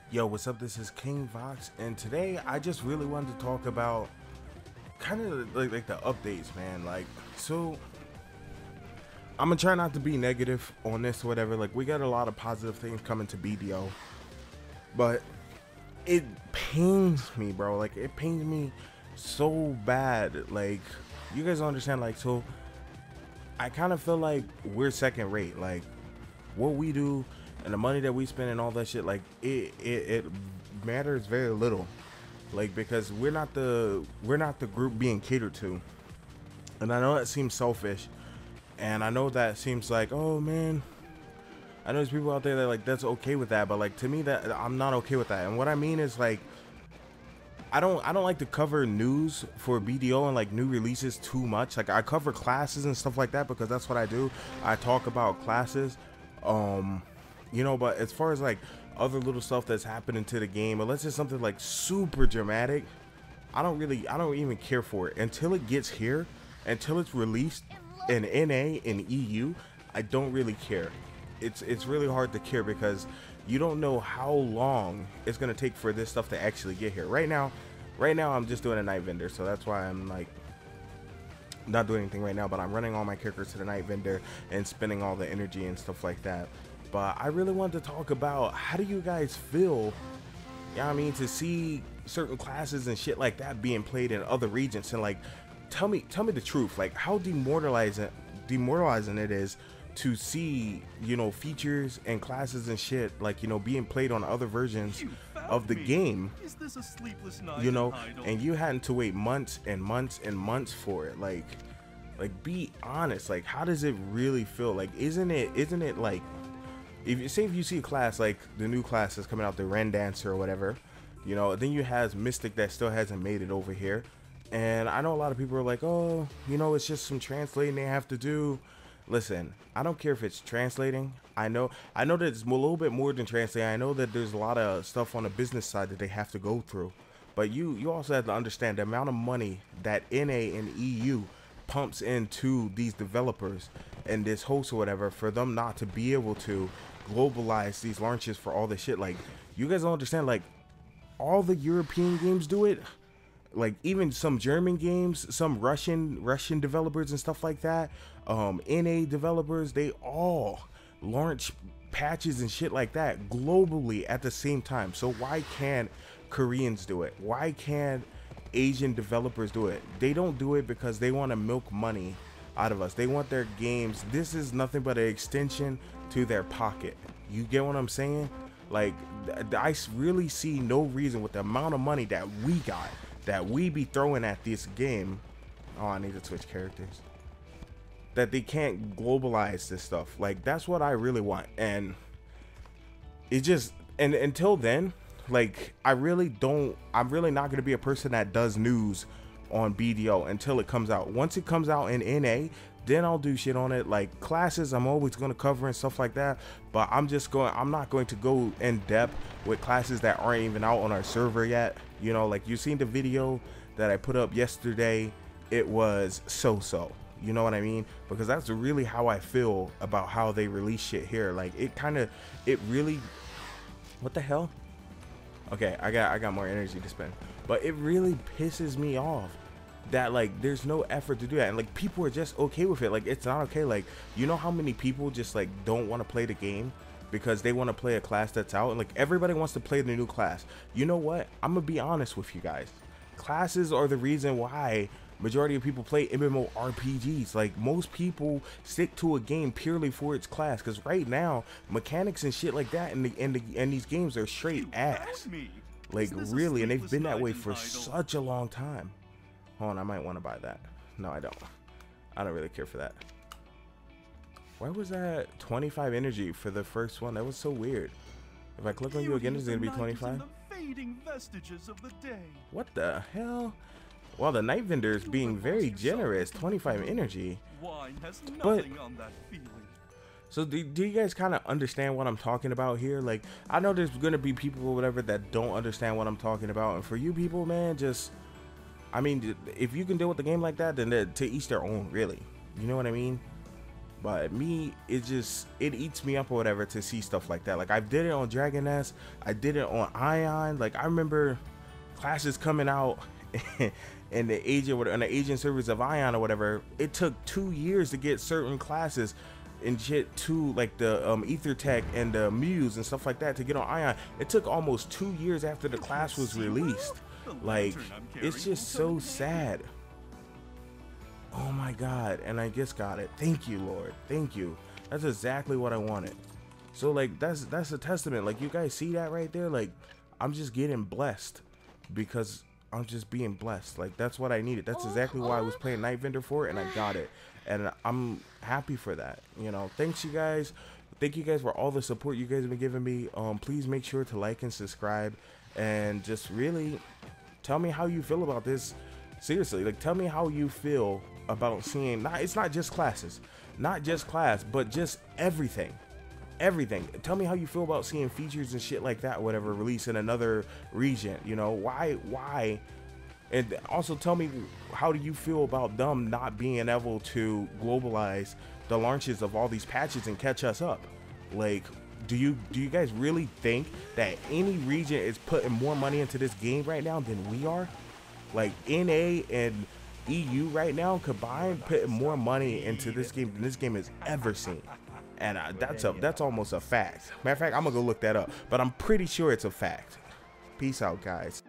Yo, what's up? This is King Vox, and today I just really wanted to talk about kind of like the updates, man. So I'm gonna try not to be negative on this or whatever. Like, we got a lot of positive things coming to BDO, but it pains me, bro. Like, it pains me so bad. Like, you guys don't understand. Like, so I kind of feel like we're second rate. Like, what we do and the money that we spend and all that shit, like it matters very little, like, because we're not the group being catered to. And I know that seems selfish, and I know that seems like, oh man, I know there's people out there that like that's okay with that, but like, to me, that I'm not okay with that. And what I mean is, like, I don't like to cover news for BDO and like new releases too much. Like, I cover classes and stuff like that because that's what I do. I talk about classes, you know, but as far as like other little stuff that's happening to the game, unless it's something like super dramatic, I don't even care for it until it gets here, until it's released in NA and EU. I don't really care. It's really hard to care because you don't know how long it's gonna take for this stuff to actually get here. Right now I'm just doing a night vendor, so that's why I'm like not doing anything right now, but I'm running all my characters to the night vendor and spending all the energy and stuff like that. But I really wanted to talk about, how do you guys feel, you know what I mean, to see certain classes and shit like that being played in other regions? And like, tell me the truth, like how demoralizing it is to see, you know, features and classes and shit, like, you know, being played on other versions of the game. Is this a sleepless night, you know, and you had to wait months and months and months for it. Like be honest, like, how does it really feel? Like, isn't it like, if you see a class like the new class that's coming out, the Ren Dancer or whatever, you know, then you have Mystic that still hasn't made it over here. And I know a lot of people are like, oh, you know, it's just some translating they have to do. Listen, I don't care if it's translating. I know that it's a little bit more than translating. I know that there's a lot of stuff on the business side that they have to go through. But you also have to understand the amount of money that NA and EU pumps into these developers and this host or whatever, for them not to be able to globalize these launches for all this shit. Like, you guys don't understand, like, all the European games do it. Like, even some German games, some Russian developers and stuff like that, NA developers, they all launch patches and shit like that globally at the same time. So why can't Koreans do it? Why can't Asian developers do it? They don't do it because they want to milk money out of us. They want their games. This is nothing but an extension to their pocket. You get what I'm saying? Like, I really see no reason with the amount of money that we got, that we be throwing at this game. Oh, I need to switch characters. That they can't globalize this stuff. Like, that's what I really want. And it just, and until then, like, I'm really not going to be a person that does news on BDO until it comes out. Once it comes out in NA, then I'll do shit on it. Like, classes, I'm always going to cover and stuff like that, but I'm not going to go in depth with classes that aren't even out on our server yet. You know, like, you seen the video that I put up yesterday. It was so, you know what I mean? Because that's really how I feel about how they release shit here. Like, it really, what the hell? Okay, I got more energy to spend, but it really pisses me off that, like, there's no effort to do that, and like, people are just okay with it. Like, it's not okay. Like, you know how many people just like don't want to play the game because they want to play a class that's out, and like, everybody wants to play the new class. You know what? I'm gonna be honest with you guys. Classes are the reason why majority of people play MMORPGs. Like, most people stick to a game purely for its class, because right now mechanics and shit like that in these games are straight ass. Like, really, and they've been that way for such a long time. Hold on, I might want to buy that. No, I don't really care for that. Why was that 25 energy for the first one? That was so weird. If I click on you again, it's gonna be 25. What the hell? Well, the night vendor is being very generous. 25 energy. But so do you guys kind of understand what I'm talking about here? Like, I know there's gonna be people or whatever that don't understand what I'm talking about, and for you people, man, just, I mean, if you can deal with the game like that, then to each their own, really. You know what I mean? But me, it eats me up or whatever to see stuff like that. Like I did it on Dragon Nest, I did it on Ion. Like I remember classes coming out in the agent servers of Ion or whatever. It took 2 years to get certain classes and shit to like the Ether Tech and the Muse and stuff like that to get on Ion. It took almost 2 years after the class was released. Like it's just so sad. Oh my god, and I just got it. Thank you, Lord. Thank you. That's exactly what I wanted. So like that's a testament. Like you guys see that right there? Like I'm just getting blessed because I'm just being blessed. Like that's what I needed. That's exactly why I was playing Night Vendor for, and I got it. And I'm happy for that. You know, thanks you guys. Thank you guys for all the support you guys have been giving me. Please make sure to like and subscribe and just really tell me how you feel about this. Seriously, like tell me how you feel about seeing, it's not just classes, not just class, but just everything. Tell me how you feel about seeing features and shit like that, whatever, release in another region. You know, why? And also tell me, how do you feel about them not being able to globalize the launches of all these patches and catch us up? Like, do you guys really think that any region is putting more money into this game right now than we are? Like NA and EU right now combined putting more money into this game than this game has ever seen. And that's almost a fact. Matter of fact, I'm gonna go look that up, but I'm pretty sure it's a fact. Peace out, guys.